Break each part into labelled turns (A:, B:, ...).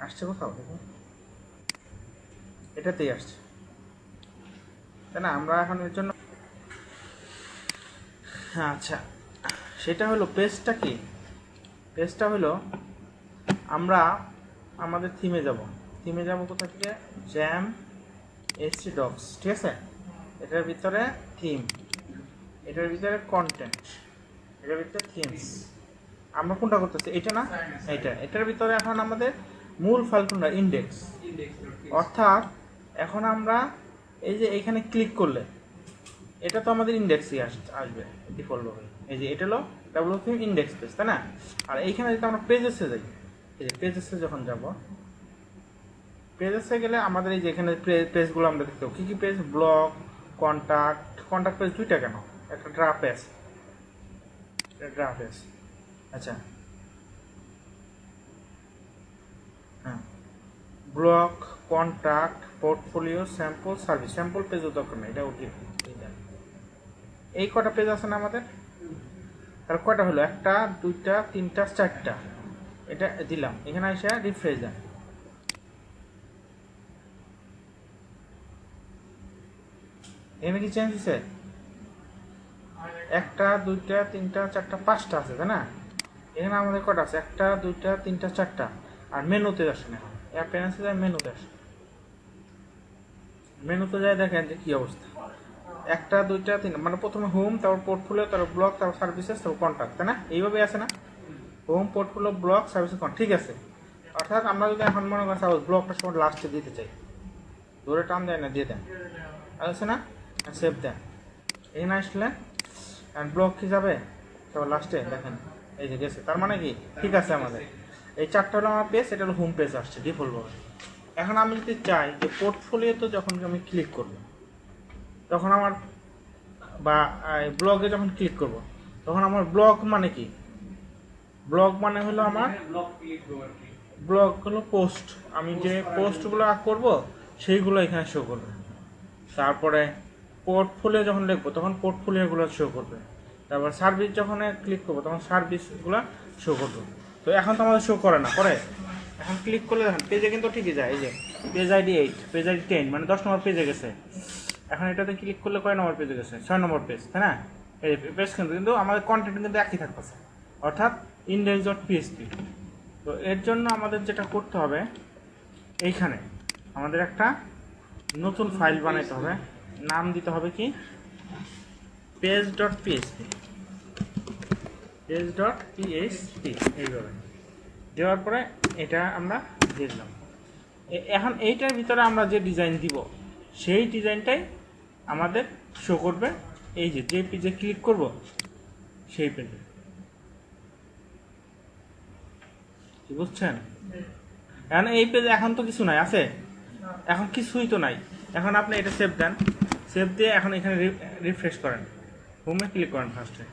A: আসছে কোথাও দেখুন, এটাতেই আসছে, তাই না? আমরা এখন এর জন্য আচ্ছা, সেটা হলো পেজটা কি, পেজটা হলো আমরা আমাদের থিমে যাব কোথা থেকে, জ্যাম এইচটি ডক্স, ঠিক আছে? এটার ভিতরে থিম, এটার ভিতরে কন্টেন্ট, এটার ভিতরে থিমস। আমরা কোনটা করতেছি, এটা না, এটার ভিতরে এখন আমাদের মূল ফাইল কোনটা, ইন্ডেক্স। অর্থাৎ এখন আমরা এই যে এখানে ক্লিক করলে এটা তো আমাদের ইন্ডেক্সই আসবে ডিফল্ট ভাবে। এই যে এটা হলো ডাব্লিউ থিম ইন্ডেক্স পেজ, তাই না? আর এইখানে যদি আমরা পেজেসে যাই, এই যে পেজেসে যখন যাব, পেজেসে গেলে আমাদের এই যে এখানে পেজগুলো আমরা দেখতে পাবো। কী কী পেজ, ব্লগ, কন্ট্যাক্ট পেজ দুইটা কেন, একটা ড্রাফট পেজ, আচ্ছা হ্যাঁ, blog, contact, portfolio, sample, service. Sample পেজও দরকার নেই, এটা ওটি। এই কটা পেজ আছে না আমাদের, তার কয়টা হলো, একটা, দুইটা, তিনটা, চারটা। এটা দিলাম, এখানে এসে রিফ্রেশ দেন, এখানে কি চেঞ্জ হয়েছে? একটা, দুইটা, তিনটা, চারটা, পাঁচটা আছে, তাই না? এখানে আমাদের কটা আছে, একটা, দুইটা, তিনটা, চারটা। আর মেনুতে আসে না, অ্যাপিয়ারেন্সে যায়, মেনুতে আসে, মেনুতে যায়, দেখেন যে কি অবস্থা, একটা, দুইটা, তিন, মানে প্রথমে হোম, তারপর পোর্টফোলিও, তারপর ব্লগ, তারপর সার্ভিসেস, তারপর কন্ট্যাক্ট, তাই না? এইভাবে আছে না, home, portfolio, blog, services, contact, ঠিক আছে। অর্থাৎ আমরা যদি এখন মনে করি সাপোজ ব্লগটা সময় লাস্টে দিতে চাই, ধরে টান দেয় না, দিয়ে দেন, আছে না, সেভ দেন, এখানে আসলে ব্লগ কি যাবে, তো লাস্টে দেখেন এই যে গেছে, তার মানে কি ঠিক আছে। আমাদের এই চারটা হলো আমার পেজ, এটা হলো হোম পেজ আসছে ডিফল্টভাবে। এখন আমি যদি চাই যে পোর্টফোলিওতে যখন আমি ক্লিক করব, তখন আমার, বা ব্লগে যখন ক্লিক করব, তখন আমার ব্লগ মানে কি, ব্লগ মানে হলো আমার, ব্লগ হলো পোস্ট, আমি যে পোস্টগুলো করব সেইগুলো এখানে শো করবে। তারপরে পোর্টফোলিও যখন লিখবো তখন পোর্টফোলিওগুলো শো করবে। তারপর সার্ভিস যখন ক্লিক করবো তখন সার্ভিসগুলো শো করবে। তো এখন তো আমাদের শো করে না, করে এখন ক্লিক করলে দেখেন পেজে কিন্তু ঠিকই যায়, এই যে পেজ আইডি 8, পেজ আইডি 10, মানে 10 নম্বর পেজে গেছে। এখন এটাতে ক্লিক করলে কয় নম্বর পেজে গেছে, 6 নম্বর পেজ, তাই না? এই পেজ কিন্তু আমাদের কন্টেন্ট কিন্তু একই থাকতেছে, অর্থাৎ index.php। তো এর জন্য আমাদের যেটা করতে হবে, এইখানে আমাদের একটা নতুন ফাইল বানাইতে হবে, নাম দিতে হবে কি, page.php, এইভাবে দেওয়ার পরে এটা আমরা দিয়ে দিলাম। এখন এইটার ভিতরে আমরা যে ডিজাইন দিব সেই ডিজাইনটাই আমাদের শো করবে এই যে পেজে ক্লিক করব সেই পেজে, কি বুঝছেন? এখন এই পেজে এখন তো কিছু নাই, আছে এখন কিছুই তো নাই। এখন আপনি এটা সেভ দেন, সেভ দিয়ে এখন এখানে রিফ্রেশ করেন, হোমে ক্লিক করেন ফার্স্টে,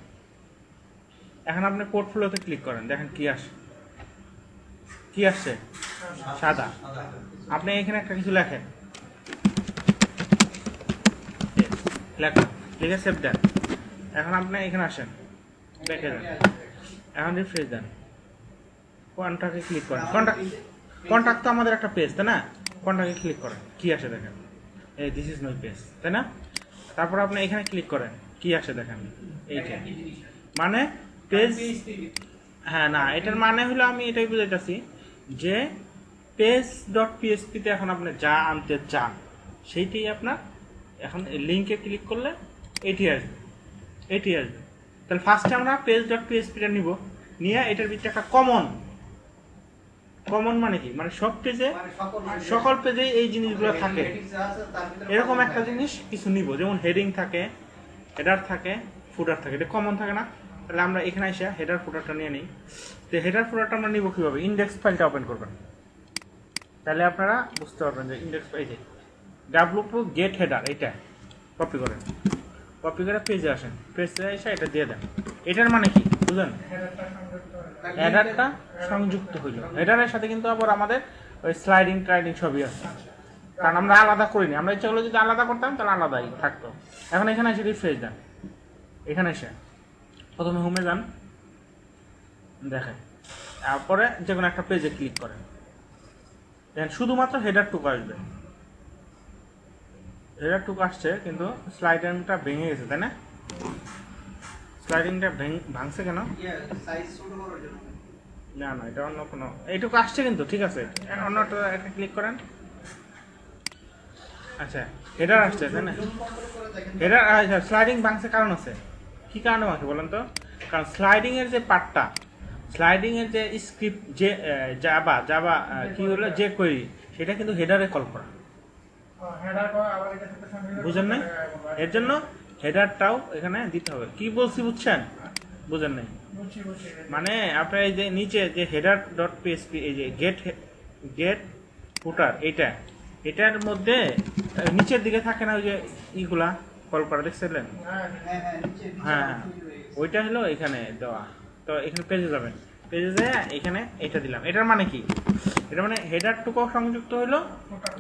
A: এখন আপনি পোর্টফোলিওতে ক্লিক করেন, দেখেন কি আসে, কি আসছে, সাদা। আপনি এখানে একটা কিছু লেখেন, লেখেন, লিখে সেভ দেন। এখন আপনি এখানে আসেন, ব্যাকে যান, এখন রিফ্রেশ দেন, কন্ট্যাক্টে ক্লিক করেন, কন্ট্যাক্ট তো আমাদের একটা পেজ, তাই না? কন্ট্যাক্টে ক্লিক করেন, কি আসে দেখেন, এই দিস ইজ মাই পেজ, তাই না? তারপর আপনি এখানে ক্লিক করেন, কি আসে দেখেন, এইটা মানে পেজ। হ্যাঁ, না, এটার মানে হলো আমি এটাই বুঝাইতেছি যে পেজ.php-তে এখন আপনি যা আনতে চান সেইটাই আপনার এখন লিঙ্কে ক্লিক করলে এটি আসবে, তাহলে ফার্স্টে আমরা পেজ.php-টা নিব, নিয়ে এটার ভিতরে একটা কমন মানে কি, মানে সব পেজে, সকল পেজে এই জিনিসগুলো থাকে, এরকম একটা জিনিস কিছু নিব, যেমন হেডিং থাকে, হেডার থাকে, ফুটার থাকে, এটা কমন থাকে না? তাহলে আমরা এখানে এসে হেডার ফুটারটা নিয়ে নিই। তো হেডার ফুটারটা আমরা নিব কীভাবে, ইন্ডেক্স ফাইলটা ওপেন করবেন, তাহলে আপনারা বুঝতে পারবেন যে ইন্ডেক্স ফাইলে ডাব্লিউ গেট হেডার, এইটা কপি করেন, কপি করে পেজে আসেন, পেজে এসে এটা দিয়ে দেন। এটার মানে কি বুঝলেন, হেডারটা সংযুক্ত হইল, হেডারের সাথে কিন্তু আবার আমাদের ওই স্লাইডিং সবই আছে, কারণ আমরা আলাদা করিনি, আমরা ইচ্ছা করলে যদি আলাদা করতাম তাহলে আলাদাই থাকতো। এখন এখানে এসে রিফ্রেশ দেন, এখানে এসে প্রথমে হোমে যান, দেখেন, তারপরে যে কোনো একটা পেজে ক্লিক করেন, দেখেন শুধুমাত্র হেডারটুকু আসবে, হেডারটুকু আসছে কিন্তু স্লাইডিংটা ভেঙে গেছে, তাই না? স্লাইডিংটা ভাঙছে কেন? না না, এটা অন্য কোনো, এইটুকু আসছে কিন্তু ঠিক আছে, অন্যটা একটা ক্লিক করেন। আচ্ছা হেডার আসছে তাই না? হেডার স্লাইডিং ভাঙছে কারণ আছে, কি কারণে ভাঙছে বলেন তো? কারণ স্লাইডিং এর যে পার্টটা, স্লাইডিং এর যে স্ক্রিপ্ট, যে জাভা জাভা কি হলো যে কোয়েরি, সেটা কিন্তু হেডারে কল করা, বুঝেন নাই? এর জন্য হেডারটাও এখানে দিতে হবে। কি বলছি বুঝছেন? বুঝেন নাই? মানে আপনার এই যে নিচে যে হেডার ডট পিএসপি, এই যে গেট ফুটার, এটার মধ্যে নিচের দিকে থাকে না ওই যে ইগুলা কল করা, দেখছিলেন? হ্যাঁ হ্যাঁ, ওইটা হলো এখানে দেওয়া। তো এখানে পেজে যাবেন, পেজে যায় এখানে এটা দিলাম। এটার মানে কি? এটা মানে হেডারটুকু সংযুক্ত হইলো,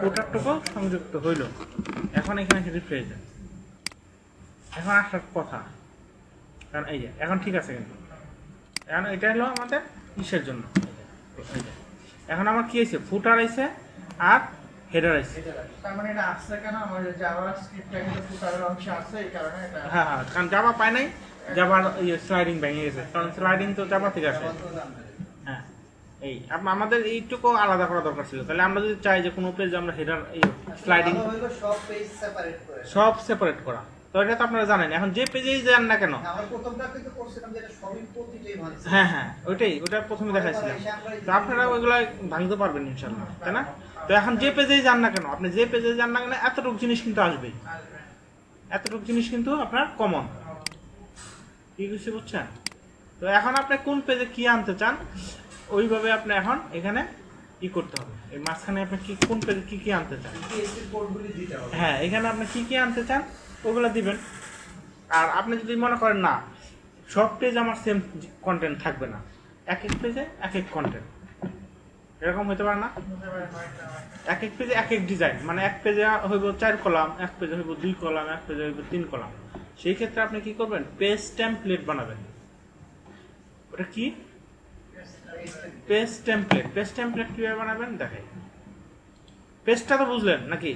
A: ফুটারটুকু সংযুক্ত হইলো। এখন এখানে রিফ্রেশ দেন, এখন আসার কথা, কারণ এই যে এখন ঠিক আছে। কিন্তু এখন এটা হলো আমাদের কিসের জন্য, এখন আমার কি হয়েছে, ফুটার আইছে আর হেডার আইছে।
B: তার মানে এটা আসছে কেন, আমাদের জাভা স্ক্রিপ্টটা কিন্তু ফুটারের অংশে আছে, এই কারণে এটা।
A: হ্যাঁ হ্যাঁ, কারণ জাভা পায় নাই, জাভার স্লাইডিং ভেঙে গেছে, কারণ স্লাইডিং তো জাভা থেকে আসে। হ্যাঁ, এই আমাদের এইটুকু আলাদা করা দরকার ছিল। তাহলে আমরা যদি চাই যে কোনো পেজে আমরা হেডার স্লাইডিং সব সেপারেট করা, তো এটা তো আপনারা জানেন। এখন যে পেজেই যান না কেন, হ্যাঁ হ্যাঁ ওটা প্রথমে দেখাইছিলাম, তো আপনারা ওইগুলা ভাঙতে পারবেন ইনশাল্লাহ, তাই না? তো এখন যে পেজেই যান না কেন, আপনি যে পেজে যান না কেন, এতটুকু জিনিস কিন্তু আসবেই, এতটুকু জিনিস কিন্তু আপনার কমন। কি কিছু বুঝছেন? তো এখন আপনি কোন পেজে কি আনতে চান, ওইভাবে আপনি এখন এখানে কি করতে হবে, এই মাঝখানে আপনি কি কোন পেজে কি কি আনতে চান, হ্যাঁ এখানে আপনি কি কি আনতে চান ওগুলো দিবেন। আর আপনি যদি মনে করেন না সব পেজ আমার সেম কন্টেন্ট থাকবে না, এক এক পেজে এক এক কন্টেন্ট, এরকম হতে পারে না? এক এক পেজে এক এক ডিজাইন, মানে এক পেজে হইব 4 কলাম, এক পেজে হইব 2 কলাম, এক পেজে হইব 3 কলাম। সেই ক্ষেত্রে আপনি কি করবেন, পেজ টেমপ্লেট বানাবেন। ওটা কি? Page template. পেজ টেমপ্লেট কিভাবে বানাবেন দেখাই। পেজটা তো বুঝলেন নাকি?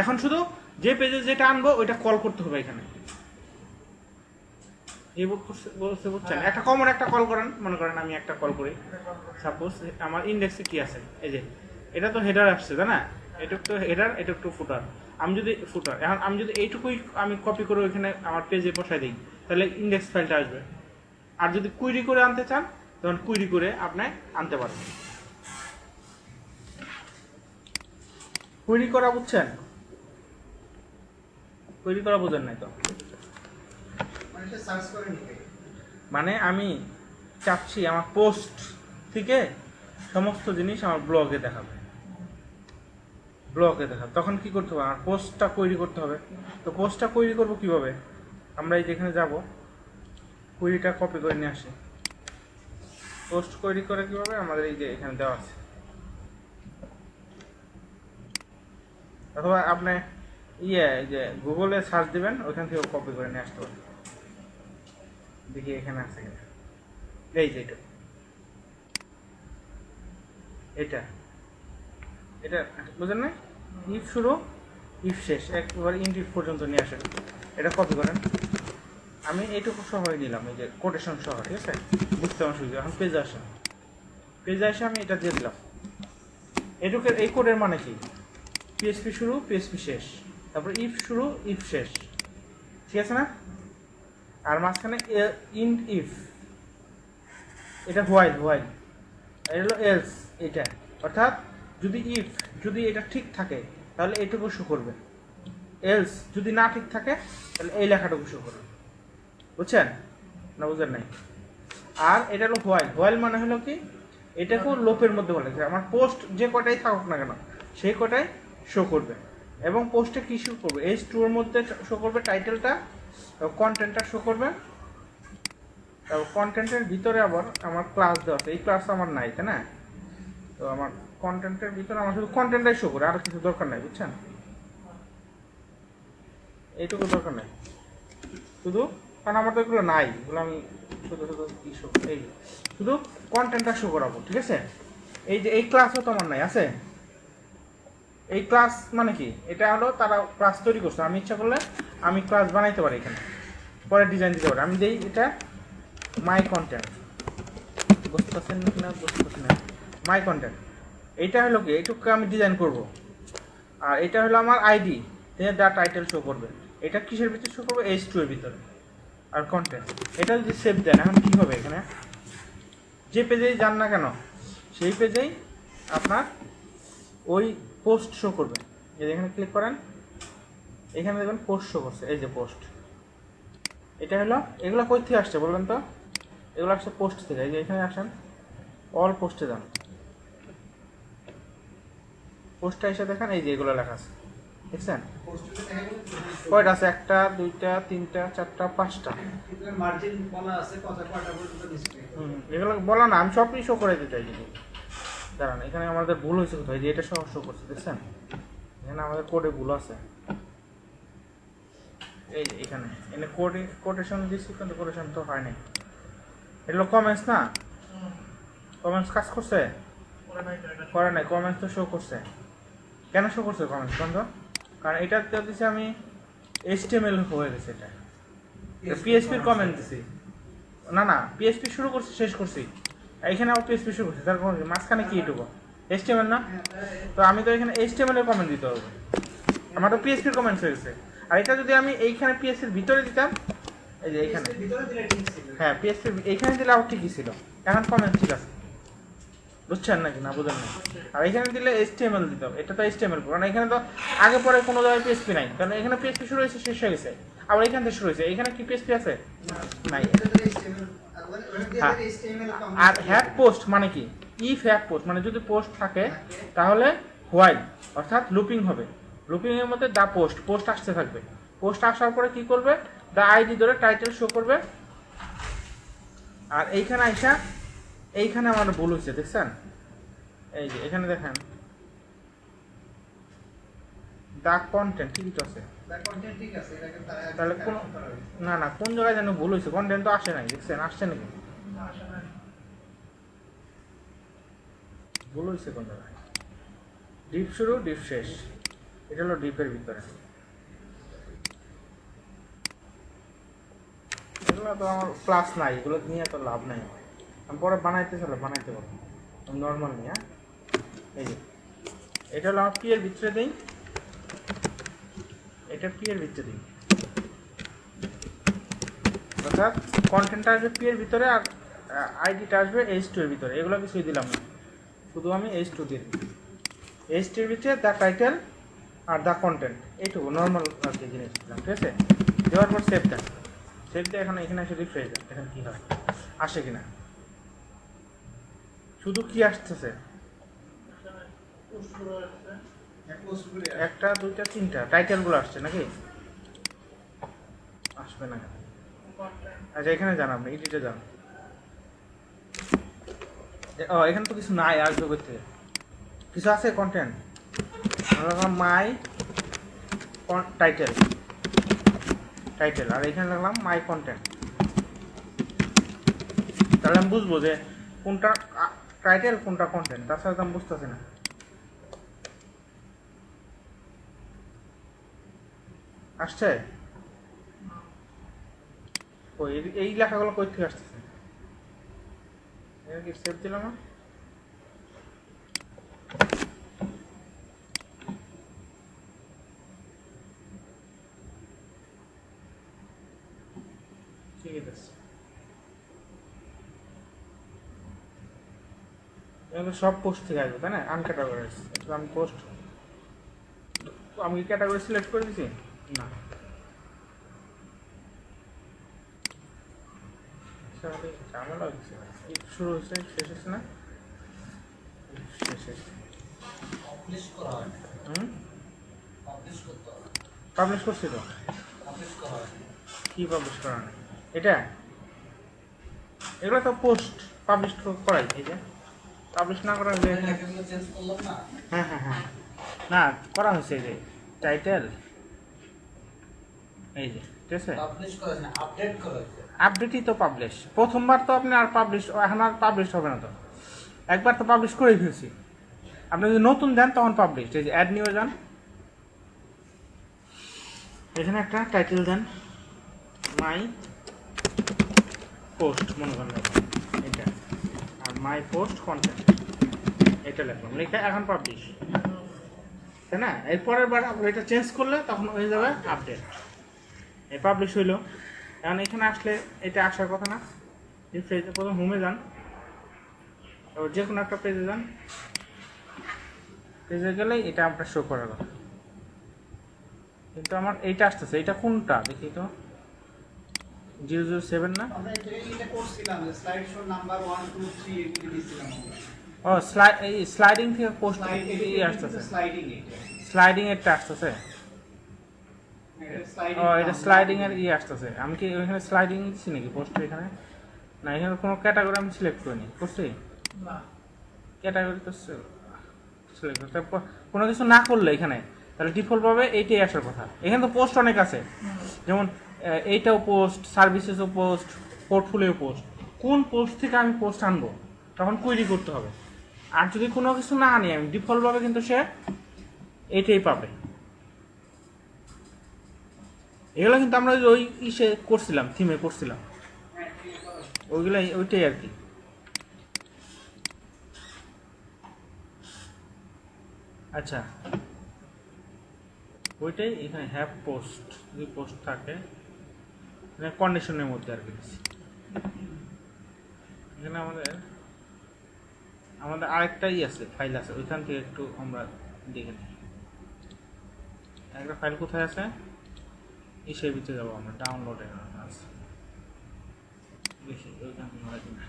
A: এখন শুধু যে পেজে যেটা আনবো ওইটা কল করতে হবে এখানে, এই বুঝছেন? একটা কমন একটা কল করেন, মনে করেন আমি একটা কল করি, সাপোজ আমার ইন্ডেক্সে কি আছে, এই যে এটা তো হেডার আসছে তাই না, এটা তো হেডার, এটা একটু ফুটার। আমি যদি ফুটার, এখন আমি যদি এইটুকুই আমি কপি করে ওইখানে আমার পেজে বসাই দিই, তাহলে ইন্ডেক্স ফাইলটা আসবে। আর যদি কুইরি করে আনতে চান, তখন কুইরি করে আপনি আনতে পারবেন। কুইরি করা বুঝছেন? কুইরি করা বুঝেন নাই তো? মানে আমি চাচ্ছি আমার পোস্ট থেকে সমস্ত জিনিস আমার ব্লগে দেখাবে, তখন কি করতে হবে, আমার পোস্টটা তৈরি করতে হবে। তো পোস্টটা তৈরি করবো কিভাবে, আমরা এই যেখানে যাব, কুইরিটা কপি করে নিয়ে আসি। পোস্ট তৈরি করে কিভাবে, আমাদের এই যে এখানে দেওয়া আছে, অথবা আপনি এই যে গুগলে সার্চ দিবেন, ওইখান থেকে কপি করে নিয়ে আসতে পারেন। দেখি এখানে আছে কিনা, এই যে এটা এটা বুঝলেন না? ইফ শুরু ইফ শেষ, একবার ইন্ট পর্যন্ত নিয়ে আসেন। এটা কপি করেন, আমি এইটুকু শহরে নিলাম, এই যে কোটেশন সহ, ঠিক আছে? বুঝতে আমার সুবিধা। এখন পেজে আসেন, পেজে এসে আমি এটা দিয়ে দিলাম। এটুকু এই কোডের মানে কি, পিএসপি শুরু পিএসপি শেষ, তারপর ইফ শুরু ইফ শেষ, ঠিক আছে না? আর মাঝখানে ইন্ট ইফ, এটা হোয়াইল, এটা হলো এলস, এটা অর্থাৎ যদি এটা ঠিক থাকে তাহলে এইটুকু শো করবে, এলস যদি না ঠিক থাকে তাহলে এই লেখাটুকু শো করবে। বুঝছেন না? বুঝেন নাই? আর এটা হলো হোয়াইল মানে হলো কি, এটাকেও লোপের মধ্যে বলে যে আমার পোস্ট যে কটাই থাকুক না কেন সেই কটাই শো করবে। এবং পোস্টে কি শো করবে, H2 এর মধ্যে শো করবে টাইটেলটা, কন্টেন্টটা শো করবে। কন্টেন্টের ভিতরে আবার আমার ক্লাস দেওয়া আছে, এই ক্লাস আমার নাই তাই না? তো আমার কন্টেন্টের ভিতরে আমার শুধু কন্টেন্টটাই শো করে, আর কিছু দরকার নাই। বুঝছেন? এইটুকু দরকার নাই শুধু, কারণ আমার তো এগুলো নাই, এগুলো আমি শুধু কি শো, এই শুধু কন্টেন্টটা শো করাবো, ঠিক আছে? এই যে এই ক্লাসও তো আমার নাই, আছে এই ক্লাস মানে কি, এটা হলো তারা ক্লাস তৈরি করছে, আমি ইচ্ছা করলে আমি ক্লাস বানাইতে পারি এখানে, পরে ডিজাইন দিতে পারি। আমি দিই এটা মাই কন্টেন্ট, বুঝতে পারছেন না বুঝতে পারছেন না, মাই কন্টেন্ট এইটা হলো কি, এইটুকু আমি ডিজাইন করব। আর এটা হলো আমার আইডি, দা টাইটেল শো করবে। এটা কিসের ভিতরে শো করবে, H2 এর ভিতরে। আর কন্টেন্ট এটা যদি সেভ দেন, এখন কি হবে, এখানে যে পেজেই যান না কেন সেই পেজেই আপনার ওই পোস্ট শো করবে। এই যে এখানে ক্লিক করেন, এখানে দেখবেন পোস্ট শো করছে, এই যে পোস্ট। এটা হলো, এগুলো কই থেকে আসছে বলবেন তো, এগুলো আসছে পোস্ট থেকে। এই যে এখানে আসেন, অল পোস্টে যান, পোস্টটা এসে দেখেন, এই যে এগুলো লেখা আছে, দেখছেন কয়টা আছে, 1 2 3 4 5টা
C: মার্জিন বলা আছে কয়টা পর্যন্ত ডিসপ্লে।
A: এগুলো বলা না, আমি সব শো করে দিতে চাই। দাঁড়ান, এখানে আমাদের ভুল হয়েছে কোথায়, যে এটা সহ শো করছে, দেখছেন এখানে আমাদের কোডে ভুল আছে। এই যে এখানে এনে কোটেশন দিচ্ছি, কিন্তু কোটেশন তো হয় নাই। এগুলো কমেন্টস না, কমেন্টস কাজ করছে, করে নাই, কমেন্টস তো শো করছে। কেন শো করছে কমেন্টস বন্ধ, কারণ এটা দিচ্ছি আমি HTML হয়ে গেছে, এটা পিএইচপির কমেন্ট দিছি না, না পিএইচপি শুরু করছি শেষ করছি, এখানে আবার পিএইচপি শুরু করছি, তার মাঝখানে কি এটুকু HTML না, তো আমি তো এখানে HTML এর কমেন্ট দিতে হবে, আমার তো পিএইচপির কমেন্টস হয়ে গেছে। আর এটা যদি আমি এইখানে পিএইচপির ভিতরে দিতাম, এই যে এইখানে,
C: ভিতরে দিলে ঠিক ছিল।
A: হ্যাঁ পিএইচপি এইখানে দিলে আবার ঠিকই ছিল, এখন কমেন্ট ঠিক আছে, বুঝছেন নাকি না বুঝেন না। আর এখানে দিলে HTML দিতে হবে, এটা তো HTML, কারণ এখানে তো আগে পরে কোনো জায়গায় পিএইচপি নাই, কারণ এখানে পিএইচপি শুরু হয়েছে শেষ হয়ে গেছে, আবার এখান থেকে শুরু হয়েছে, এখানে কি পিএইচপি আছে নাই। হ্যাঁ। আর হ্যাভ পোস্ট মানে কি, ইফ হ্যাভ পোস্ট মানে যদি পোস্ট থাকে তাহলে হোয়াইল, অর্থাৎ লুপিং হবে, লুপিং এর মধ্যে দা পোস্ট, পোস্ট আসতে থাকবে, পোস্ট আসার পরে কি করবে, দা আইডি ধরে টাইটেল শো করবে। আর এইখানে আইসা, এইখানে আমার ভুল হয়েছে দেখছেন, এই যে এখানে দেখেন দা কন্টেন্ট ঠিকই তো আছে,
C: কন্টেন্ট ঠিক আছে, এটাকে
A: তাহলে কোন না না কোন জায়গায় যেন ভুল হয়েছে, কন্টেন্ট তো আসে নাই, দেখছেন আসছে নাকি, ভুল হয়েছে কোন জায়গায়, ডিপ শুরু ডিপ শেষ, এটা হলো ডিপের ভিতরে। এগুলো তো আমার ক্লাস নাই, এগুলো নিয়ে তো লাভ নাই, আমি পরে বানাইতে চাইলে বানাইতে পারবো, আমি নর্মাল নিয়ে। এই যে এটা হলো আমার পি এর ভিতরে দিই, এটা পি এর ভিতরে দিই, অর্থাৎ কন্টেন্টটা আসবে পি এর ভিতরে, আর আইডিটা আসবে H2 এর ভিতরে, এগুলো কিছুই দিলাম না, শুধু আমি H2 দিয়ে দিই, H2 এর ভিতরে the title are the content, এইটুকু নর্মাল আর কি জিনিস দিলাম, ঠিক আছে। দেওয়ার পর সেভ দেন, সেভ দিয়ে এখন এখানে এসে রিফ্রেশ দেন, এখন কি হয় আসে কিনা, শুধু কি আসতেছে, 1 2 3 টাইটেলগুলো আসছে নাকি, আসবে না। আচ্ছা এখানে যান, আপনি এডিটে যান, ও এখানে তো কিছু নাই, আসবে কোথা থেকে, কিছু আছে কন্টেন্ট, মাই টাইটেল, টাইটেল, আর এখানে লাগলাম মাই কন্টেন্ট, তাহলে আমি বুঝবো যে কোনটা টাইটেল কোনটা কন্টেন্ট, তাছাড়া তো আমি বুঝতেছি না। আসছে ওই এই লেখাগুলো কই থেকে আসতেছে, এটা কি সেভ দিলাম না, ঠিক আছে, এগুলো সব পোস্ট থেকে আসবে তাই না, আনক্যাটাগরাইজ, আমি পোস্ট, আমি কি ক্যাটাগরি সিলেক্ট করে দিছি না, ঝামেলা হচ্ছে, শুরু হচ্ছে শেষ হচ্ছে না, শেষ হচ্ছে,
C: পাবলিশ করা হয়, পাবলিশ করতে হবে,
A: পাবলিশ করছি তো,
C: পাবলিশ করা হয়।
A: কি পাবলিশ করা নেই এটা, এগুলো তো পোস্ট পাবলিশ করাই, এই যে পাবলিশ না করা হলে,
C: লেখাগুলো চেঞ্জ করলাম না।
A: হ্যাঁ হ্যাঁ হ্যাঁ না করা হয়েছে, এই যে টাইটেল, এই যে ঠিক আছে,
C: পাবলিশ করা হয়নি, আপডেট করা হয়েছে।
A: আপডেটই তো পাবলিশ, প্রথমবার তো আপনি আর পাবলিশ, এখন আর পাবলিশ হবে না তো, একবার তো পাবলিশ করেই ফেলছি, আপনি যদি নতুন দেন তখন পাবলিশ। এই যে অ্যাড নিয়ে যান, এখানে একটা টাইটেল দেন, মাই পোস্ট মনে করেন এটা, আর মাই পোস্ট কন্টেন্ট এটা লিখলাম, লিখে এখন পাবলিশ, তাই না? এরপরের বার আপনি এটা চেঞ্জ করলে তখন হয়ে যাবে আপডেট। এই পাবলিশ হইলো। এখন এখানে আসলে এটা আসার কথা না, রিফ্রেশে প্রথম হোমে যান, তারপর যে কোনো একটা পেজে যান, পেজে গেলেই এটা আপনার শো করার কথা। কিন্তু আমার এইটা আসতেছে, এটা কোনটা দেখি তো, 007 না?
C: আমরা এটা করছিলাম যে স্লাইড শো নাম্বার 1 2 3 এগুলি দিছিলাম আমরা।
A: ও স্লাইডিং থেকে পোস্ট আসতেছে,
C: স্লাইডিং এটা।
A: স্লাইডিং এরটা আসতেছে। ও এটা স্লাইডিং এর আসতেছে। আমি কি ওইখানে স্লাইডিং দিচ্ছি নাকি পোস্টে এখানে? না, এখানে কোনো ক্যাটাগরি আমি সিলেক্ট করিনি, করছি
B: না
A: ক্যাটাগরি তো সিলেক্ট করতে কোনো কিছু না করলে এখানে, তাহলে ডিফল্ট ভাবে এইটাই আসার কথা। এখানে তো পোস্ট অনেক আছে, যেমন এইটাও পোস্ট, সার্ভিসেসও পোস্ট, পোর্টফোলিও পোস্ট। কোন পোস্ট থেকে আমি পোস্ট আনবো তখন কুইরি করতে হবে। আর যদি কোনো কিছু না আনি আমি ডিফল্ট ভাবে, কিন্তু সে এইটাই পাবে। এগুলো কিন্তু আমরা ওই ইসে করছিলাম, থিমে করছিলাম, ওইগুলাই ওইটাই আর কি। আচ্ছা, ওইটাই এখানে হ্যাভ পোস্ট, যদি পোস্ট থাকে কন্ডিশনের মধ্যে আর কি। এখানে আমাদের আরেকটাই আছে, ফাইল আছে, ওইখান থেকে একটু আমরা দেখে নিই। একটা ফাইল কোথায় আছে, ইসের ভিতরে যাবো আমরা, ডাউনলোডে আছে, দেখি ওইখানে হয় কিনা।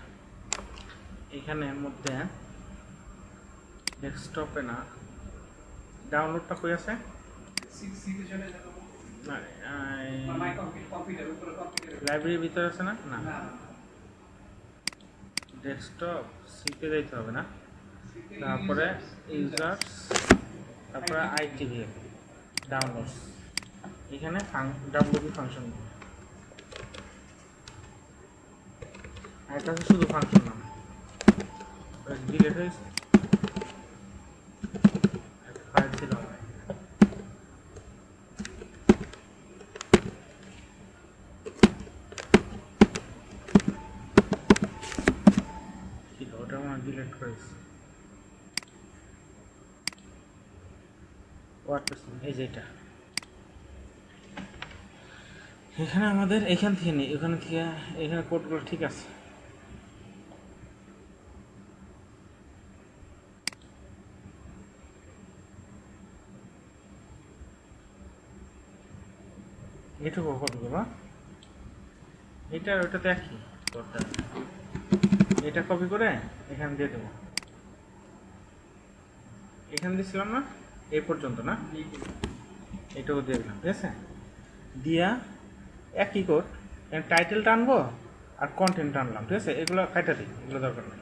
A: এখানের মধ্যে ডেস্কটপে না, ডাউনলোডটা কই আছে?
B: 6 তে চলে যাবো। মাই কম্পিউটার উপরে কম্পিউটার
A: লাইব্রেরির ভিতরে আছে না? না,
B: না
A: ডেস্কটপ সিতে যাইতে হবে না, তারপরে ইউজার্স, তারপরে আইটিভিএম ডাউনলোডস, এখানে ডাব্লিউপি ফাংশন, আর এটা হচ্ছে শুধু ফাংশন নাম, ডিলিট হয়েছে, ফাইল ছিল ওটা আমার ডিলিট করেছি। এই যে এটা, এখানে আমাদের এখান থেকে নেই, ওখানে থেকে এখানে কোডগুলো ঠিক আছে। এটুকু কপি করবো, এটা আর ওইটাতে একই কোডটা, এটা কপি করে এখানে দিয়ে দেবো। এখানে দিয়েছিলাম না এই পর্যন্ত, না এটুকু দিয়ে দিলাম, ঠিক আছে। দিয়া একই কোড, টাইটেল টানবো আর কন্টেন্ট টানলাম, ঠিক আছে। এগুলো কাটা দিই, এগুলো দরকার নেই।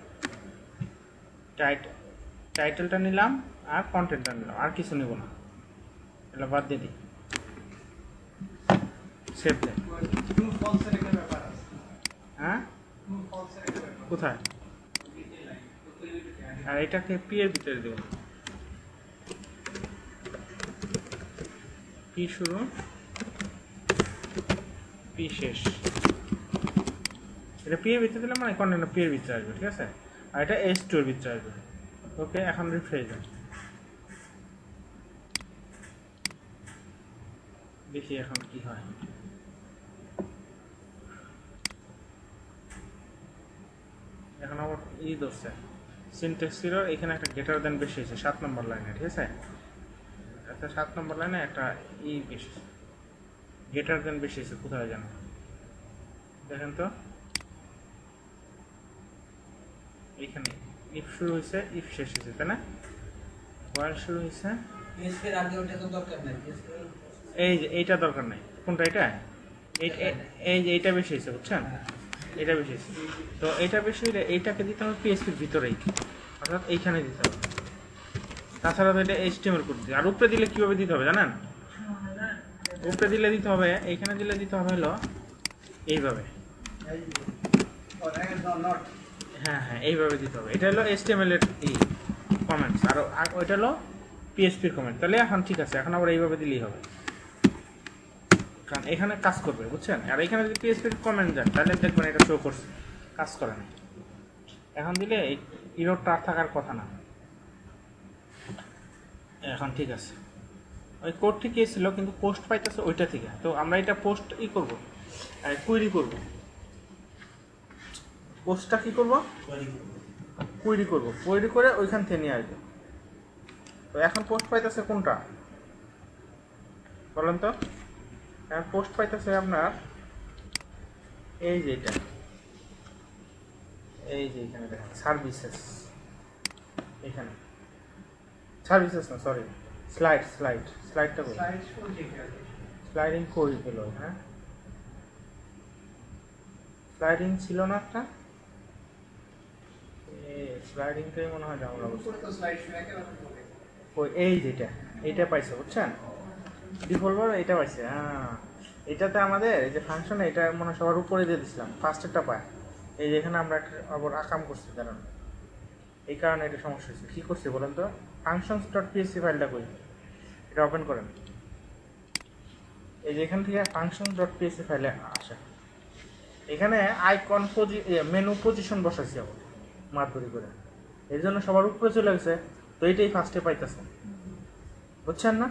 A: টাইটেলটা নিলাম আর কন্টেন্টটা নিলাম, আর কিছু নেব না, এগুলো বাদ দিয়ে দিই, সেভ দেয়।
B: ট্রু ফলস এর একটা ব্যাপার আছে।
A: হ্যাঁ,
B: ট্রু ফলস এর একটা ব্যাপার
A: কোথায়? আর এটাকে পি এর ভিতরে দেব, পি শুরু পি শেষ, এটা পি এর ভিতরে দিলাম, মানে কন্টেন্ট পি এর ভিতরে আসবে, ঠিক আছে। আর এটা S2 এর ভিতরে আসবে। ওকে, এখন রিফ্রেশ দেন, দেখি এখন কি হয়। এখন আবার ই ধরছে সিনট্যাক্স এরর, এখানে একটা গ্রেটার দেন বেশি হয়েছে 7 নম্বর লাইনে, ঠিক আছে। একটা 7 নম্বর লাইনে একটা ই বেশি, গ্রেটার দেন বেশি হয়েছে, কোথায় জানো দেখেন তো, এখানে ইফ শুরু হয়েছে, ইফ শেষ হয়েছে, তাই না। হোয়াইল শুরু হয়েছে,
C: PHP এর আগে ওটা তো দরকার নাই।
A: এই যে এইটা দরকার নাই, কোনটা এটা, এই যে এইটা বেশি হয়েছে, বুঝছেন, এটা বেশি হয়েছে। তো এইটা বেশি হলে এইটাকে দিতে হবে পিএসপির ভিতরেই, অর্থাৎ এইখানে দিতে হবে। তাছাড়া তো এটা HTML কোড দিতে, আর উপরে দিলে কিভাবে দিতে হবে জানেন? উপরে দিলে দিতে হবে, এইখানে দিলে দিতে হবে হলো এইভাবে,
B: নট
A: হ্যাঁ হ্যাঁ এইভাবে দিতে হবে। এটা হলো HTML এর ই, কমেন্টস, আর ওইটা হলো পিএসপির কমেন্ট। তাহলে এখন ঠিক আছে, এখন আবার এইভাবে দিলেই হবে, কারণ এখানে কাজ করবে, বুঝছেন? আর এখানে যদি পিএসপির কমেন্ট দেন তাহলে দেখবেন এটা শো করছে, কাজ করে না। এখন দিলে ইরোরটা আর থাকার কথা না। এখন ঠিক আছে, ওই কোড ঠিকই ছিল কিন্তু পোস্ট পাইতেছে ওইটা থেকে। তো আমরা এটা পোস্ট করবো, কুইরি করবো। পোস্টটা কি করবো? কুইরি করবো। কুইরি করে ওইখান থেকে নিয়ে আসবো। তো এখন পোস্ট পাইতেছে কোনটা বলেন তো? এখন পোস্ট পাইতেছে আপনার এই যে এটা, এই যে এখানে দেখেন সার্ভিসেস, এখানে সার্ভিসেস না, সরি, স্লাইডটা করি,
C: স্লাইড শো যেটা
A: স্লাইডিং কই পেল, হ্যাঁ স্লাইডিং ছিল না একটা, স্লাইডিংটাই মনে হয় জানলা বসে।
C: উপরে তো স্লাইড শো একেবারে হবে।
A: ওই এই যেটা, এইটা পাইছে, বুঝছেন? ডিফল্ট ভাবে এটা পাইছে। হ্যাঁ, এটাতে আমাদের এই যে ফাংশন, এটা মনে হয় সবার উপরে দিয়ে দিছিলাম, ফার্স্টেরটা পায়। এই যে এখানে আমরা একটা আবার আকাম করছি, কারণ এই কারণে এটা সমস্যা হয়েছে। কী করছি বলেন তো? ফাংশনস ডট পিএসসি ফাইলটা করি, এটা ওপেন করেন। এই যে এখান থেকে ফাংশন ডট পিএসসি ফাইলে আসে, এখানে আইকন মেনু পজিশন বসাইছি আবার মারধরি করে, এর জন্য সবার উপরে চলে গেছে। তো এইটাই ফার্স্টে পাইতেছে, বুঝছেন না?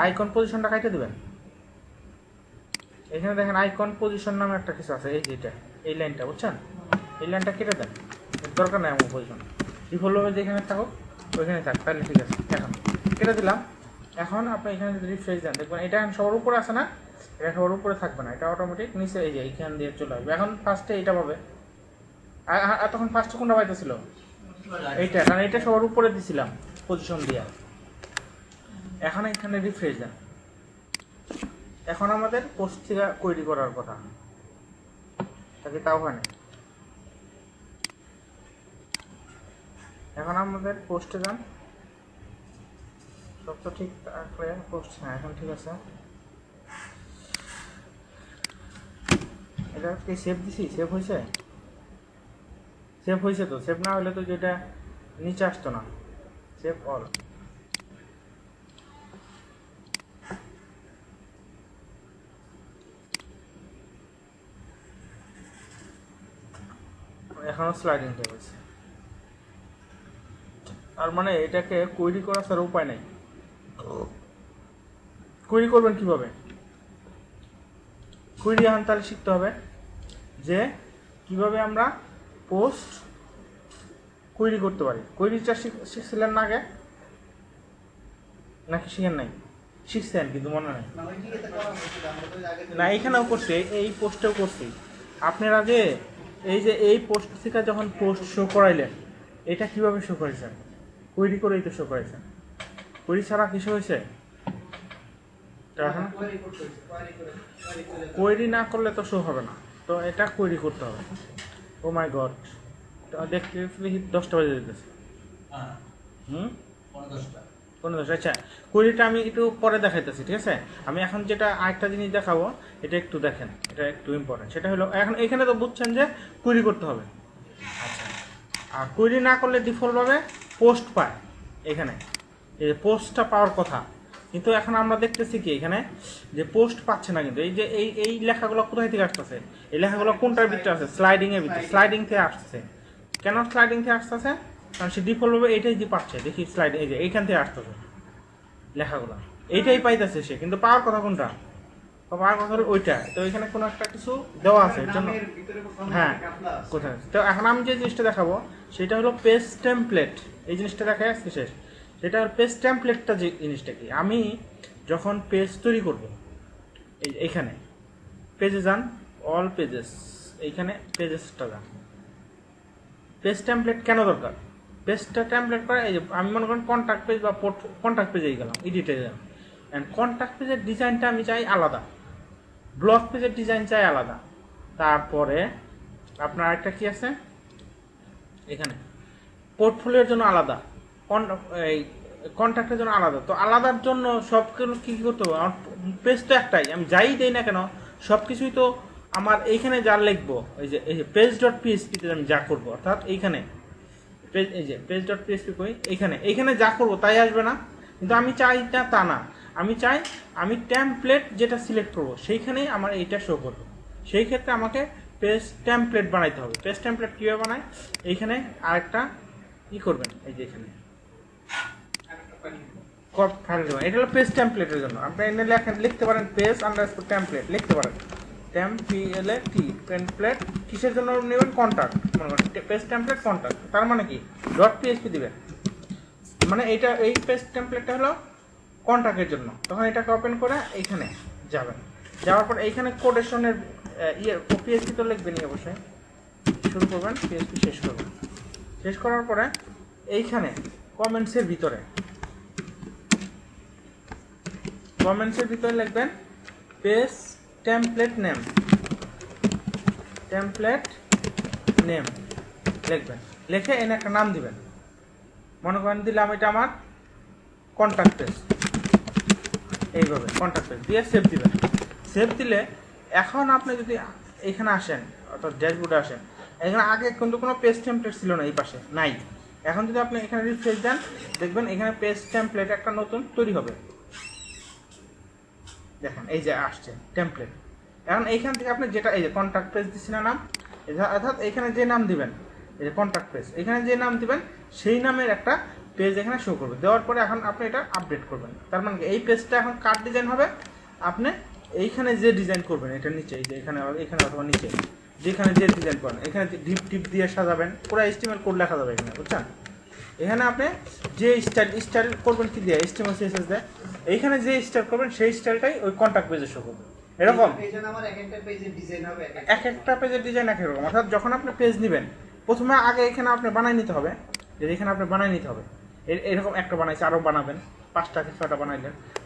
A: আইকন পজিশনটা কাটে দিবেন। এখানে দেখেন আইকন পজিশন নামে একটা কিছু আছে, এই যেটা, এই লাইনটা, বুঝছেন? এই লাইনটা কেটে দেন, দরকার নাই আমার পজিশন। ডিফল্টভাবে যেখানে থাকুক ওইখানে থাক, তাহলে ঠিক আছে। এখন কেটে দিলাম। এখন আপনি এখানে যদি রিফ্রেশ দেন দেখবেন এটা এখন সবার উপরে আছে না, এটা সবার উপরে থাকবে না, এটা অটোমেটিক নিচে এই যে এইখান দিয়ে চলে আসবে। এখন ফার্স্টে এটা পাবে, আর তখন ফার্স্টে কোনটা পাইতেছিল? এইটা, কারণ এটা সবার উপরে দিছিলাম পজিশন দিয়ে। এখন এখানে রিফ্রেশ দেন। এখন আমাদের পোস্ট থেকে কোয়েরি করার কথা, তাকে তাও হয় না। এখন আমাদের পোস্টে যান, সব তো ঠিক থাকলে পোস্ট, হ্যাঁ এখন ঠিক আছে। এটা কি সেভ দিছি? সেভ হয়েছে? সেভ হয়েছে তো, সেভ না হলে তো যেটা নিচে আসতো না। সেভ অল, এখনো স্লাইডিং হয়ে গেছে। আর মানে এটাকে কোয়েরি করা ছাড়া উপায় নাই। কোয়েরি করবেন কিভাবে? কোয়েরি এখন তাহলে শিখতে হবে যে কিভাবে আমরা পোস্ট কোয়েরি করতে পারি। কোয়েরিটা শিখছিলেন না আগে নাকি শিখেন নাই? শিখছেন কিন্তু মনে নাই।
C: না ওই ইয়েতে করা হয়েছিল, আমরা তো আগে
A: না এইখানেও করছি, এই পোস্টেও করছি। আপনারা যে এই পোস্ট থেকে যখন পোস্ট শো করাইলেন, এটা কিভাবে শো করেছেন? কোয়েরি করেই তো শো করেছেন। কোয়েরি ছাড়া কিছু হয়েছে? এখন
C: কোয়েরি করতে হয়েছে,
A: কোয়েরি না করলে তো শো হবে না, তো এটা কোয়েরি করতে হবে। ও মাই গড, দেখতে 10টা বাজে যেতেছে। হুম, 15-10। আচ্ছা, কোয়েরিটা আমি একটু পরে দেখাইতেছি, ঠিক আছে? আমি এখন যেটা আরেকটা জিনিস দেখাবো, এটা একটু দেখেন, এটা একটু ইম্পর্টেন্ট। সেটা হলো এখন এখানে তো বুঝছেন যে কোয়েরি করতে হবে। আচ্ছা, আর কোয়েরি না করলে ডিফল্টভাবে পোস্ট পায়। এখানে এই যে পোস্টটা পাওয়ার কথা, কিন্তু এখন আমরা দেখতেছি কি এখানে যে পোস্ট পাচ্ছে না। কিন্তু এই যে এই লেখাগুলো কোথায় থেকে আসতেছে? এই লেখাগুলো কোনটার ভিতরে আছে? স্লাইডিং এর ভিতরে, স্লাইডিং থেকে আসতেছে। কেন স্লাইডিং থেকে আসতেছে? কারণ সে ডিফল্টভাবে এইটাই যে পাচ্ছে, দেখি স্লাইড, এই যে এইখান থেকে আসতেছে লেখাগুলো, এইটাই পাইতেছে সে, কিন্তু পাওয়ার কথা কোনটা? পাওয়ার কথা হলো ওইটা। তো এখানে কোনো একটা কিছু দেওয়া আছে এর জন্য,
C: নামের ভিতরে
A: হ্যাঁ কোথায়। তো এখন আমি যে জিনিসটা দেখাবো সেটা হলো পেজ টেমপ্লেট। এই জিনিসটা দেখা যাচ্ছে শেষ, সেটা হলো পেজ টেমপ্লেটটা। যে জিনিসটা কি, আমি যখন পেজ তৈরি করব, এইখানে পেজে যান, অল পেজেস, এইখানে পেজেসটা যান। পেজ টেমপ্লেট কেন দরকার? পেজটা টেমপ্লেট করে এই যে আমি মনে করেন কন্ট্যাক্ট পেজ বা কন্ট্যাক্ট পেজে গেলাম, এডিটে গেলাম, অ্যান্ড কন্ট্যাক্ট পেজের ডিজাইনটা আমি চাই আলাদা, ব্লগ পেজের ডিজাইন চাই আলাদা। তারপরে আপনার একটা কি আছে এখানে, পোর্টফোলিওর জন্য আলাদা, এই কন্ট্যাক্টের জন্য আলাদা। তো আলাদার জন্য সব কি করতে হবে? আমার পেজ তো একটাই, আমি যাই দেই না কেন সব কিছুই তো আমার এইখানে যা লিখবো, এই যে পেজ ডট পিএসপিতে আমি যা করবো, অর্থাৎ এইখানে পেজ, এই যে পেজ ডট পিএসপি কই, এইখানে যা করবো তাই আসবে না, কিন্তু আমি চাই না তা না, আমি চাই আমি টেমপ্লেট যেটা সিলেক্ট করবো সেইখানেই আমার এইটা শো করবে। সেই ক্ষেত্রে আমাকে পেজ টেমপ্লেট বানাইতে হবে। পেজ টেমপ্লেট কীভাবে বানায়, এইখানে আরেকটা ই করবেন, এই যে এখানে ফাইল দেবেন, এটা হলো পেজ টেমপ্লেটের জন্য। আপনি এনে লিখতে পারেন পেজ আন্ডারস্কোর টেমপ্লেট লিখতে পারেন, টেমপ্লেট কিসের জন্য নেবেন, কন্ট্যাক্ট, মনে করেন পেজ টেমপ্লেট কন্ট্যাক্ট, তার মানে কি ডট পিএইচপি দিবেন, মানে এইটা এই পেজ টেমপ্লেটটা হলো কন্ট্যাক্টের জন্য। তখন এটাকে ওপেন করে এইখানে যাবেন, যাওয়ার পর এইখানে কোটেশনের পিএইচপি তো লিখবেনই অবশ্যই, শুরু করবেন পিএইচপি শেষ করবেন, শেষ করার পরে এইখানে কমেন্টসের ভিতরে লিখবেন পেজ টেমপ্লেট নেম লিখবেন, লিখে এনে একটা নাম দিবেন, মনে করেন দিলাম এটা আমার কন্ট্যাক্ট পেজ, এইভাবে কন্ট্যাক্ট পেজ দিয়ে সেভ দিবেন। সেভ দিলে এখন আপনি যদি এখানে আসেন অর্থাৎ ড্যাশবোর্ডে আসেন, এখানে আগে কিন্তু কোনো পেজ টেমপ্লেট ছিল না, এই পাশে নাই। এখন যদি আপনি এখানে রিফ্রেশ দেন দেখবেন এখানে পেজ টেমপ্লেট একটা নতুন তৈরি হবে, দেখেন এই যে আসছে টেমপ্লেট। এখন এইখান থেকে আপনি যেটা এই যে কন্ট্যাক্ট পেজ দিচ্ছি না নাম, অর্থাৎ এখানে যে নাম দিবেন এই যে কন্ট্যাক্ট পেজ, এখানে যে নাম দিবেন সেই নামের একটা পেজ এখানে শো করবে। দেওয়ার পরে এখন আপনি এটা আপডেট করবেন, তার মানে এই পেজটা এখন কার ডিজাইন হবে, আপনি এইখানে যে ডিজাইন করবেন এটা নিচে, এই যে এখানে অথবা নিচে যেখানে যে ডিজাইন করেন এখানে ডিপ টিপ দিয়ে সাজাবেন, পুরো HTML কোড লেখা যাবে এখানে, বুঝছেন। এখানে আপনি যে স্টাইল করবেন কি দিয়ে HTML CSS দেয়, এইখানে যে স্টাইল করবেন সেই স্টাইলটাই ওই কন্ট্যাক্ট পেজে শো করবে। এরকম এক একটা পেজের ডিজাইন এক রকম। অর্থাৎ যখন আপনি পেজ নেবেন প্রথমে আগে এখানে আপনি বানাই নিতে হবে, যে এখানে আপনি বানাই নিতে হবে, এরকম একটা বানাইছে, আরও বানাবেন 5টা কি 6টা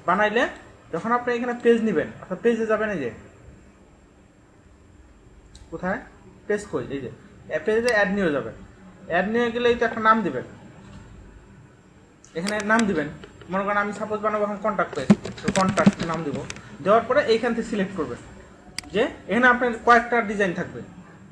A: বানাইলে যখন আপনি এখানে পেজ নেবেন অর্থাৎ পেজে যাবেন, এই যে কোথায় পেজ কই, এই যে পেজে অ্যাড নিয়ে যাবেন, অ্যাড নিয়ে গেলেই তো একটা নাম দিবেন, এখানে নাম দিবেন, মনে করেন আমি সাপোজ বানাবো এখন কন্ট্যাক্ট পেজ, কন্ট্যাক্ট নাম দিব, দেওয়ার পরে এইখান থেকে সিলেক্ট করবেন যে এখানে আপনার কয়েকটা ডিজাইন থাকবে,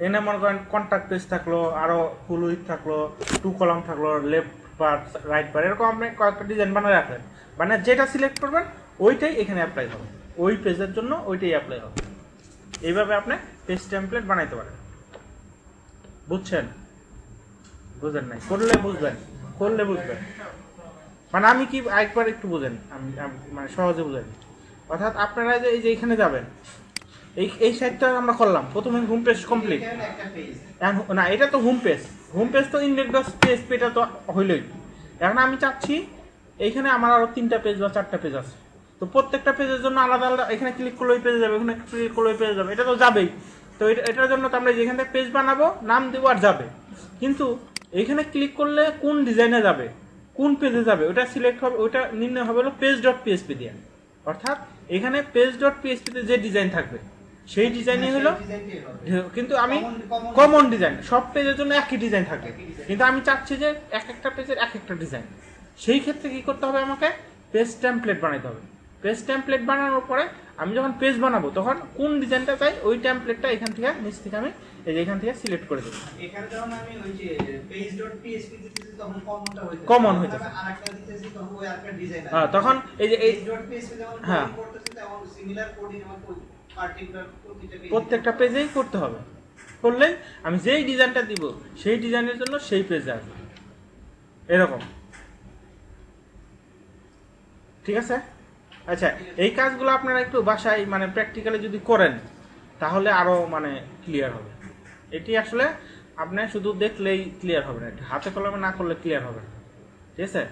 A: এখানে মনে করেন কন্ট্যাক্ট পেজ থাকলো, আরও ফুল উইথ থাকলো, 2 কলাম থাকলো, লেফট বার রাইট বার, এরকম আপনি কয়েকটা ডিজাইন বানিয়ে রাখলেন, মানে যেটা সিলেক্ট করবেন ওইটাই এখানে অ্যাপ্লাই হবে, ওই পেজের জন্য ওইটাই অ্যাপ্লাই হবে। এইভাবে আপনি পেজ টেমপ্লেট বানাইতে পারেন। বুঝছেন? বুঝেন নাই? করলে বুঝবেন, মানে আমি কি একবার একটু বুঝেন, আমি মানে সহজে বুঝেন। অর্থাৎ আপনারা যে এই যে এখানে যাবেন, এই সাইডটা আমরা করলাম, প্রথমে হোম পেজ কমপ্লিট, না এটা তো হোম পেজ তো index.php এটা তো হইলই। এখন আমি চাচ্ছি এইখানে আমার আরো 3টা পেজ বা 4টা পেজ আছে, তো প্রত্যেকটা পেজের জন্য আলাদা আলাদা, এখানে ক্লিক করলে ওই পেজে যাবে, এখানে ক্লিক করলে ওই পেজে যাবে, এটা তো যাবেই। তো এটার জন্য তো আমরা যেখান থেকে পেজ বানাবো নাম দেবো আর যাবে, কিন্তু এইখানে ক্লিক করলে কোন ডিজাইনে যাবে, কোন পেজে যাবে ওটা সিলেক্ট হবে, ওইটা নির্ণয় হবে হলো পেজ ডট পিএসপি দিয়ে। অর্থাৎ এখানে পেজ ডট পিএসপিতে যে ডিজাইন থাকবে সেই ডিজাইনই হলো, কিন্তু আমি কমন ডিজাইন, সব পেজের জন্য একই ডিজাইন থাকবে, কিন্তু আমি চাচ্ছি যে এক একটা পেজের এক একটা ডিজাইন। সেই ক্ষেত্রে কি করতে হবে, আমাকে পেজ টেমপ্লেট বানাইতে হবে। পেজ টেমপ্লেট বানানোর পরে আমি যখন পেজ বানাবো তখন কোন ডিজাইনটা চাই ওই টেমপ্লেটটা এখান থেকে নিচ থেকে আমি এই যে এখান থেকে সিলেক্ট করে দেবো।
C: এখানে যখন আমি ওই যে page.php দিতেছি তখন
A: কমন হয়ে যাবে,
C: আরেকটা দিতেছি তখন ওই আরেকটা ডিজাইন আছে।
A: হ্যাঁ তখন এই যে এই
C: page.php যখন
A: হ্যাঁ
C: করতেছি তখন সিমিলার কোডিং আমার পার্টিকুলার
A: প্রত্যেকটা পেজেই করতে হবে, করলে আমি যেই ডিজাইনটা দিব সেই ডিজাইনের জন্য সেই পেজে আসবে, এরকম। ঠিক আছে? আচ্ছা, এই কাজগুলো আপনারা একটু বাসায় মানে প্র্যাকটিক্যালি যদি করেন তাহলে আরো মানে ক্লিয়ার হবে। এটি আসলে আপনি শুধু দেখলেই ক্লিয়ার হবে না, হাতে কলমে না করলে ক্লিয়ার হবে না। ঠিক আছে?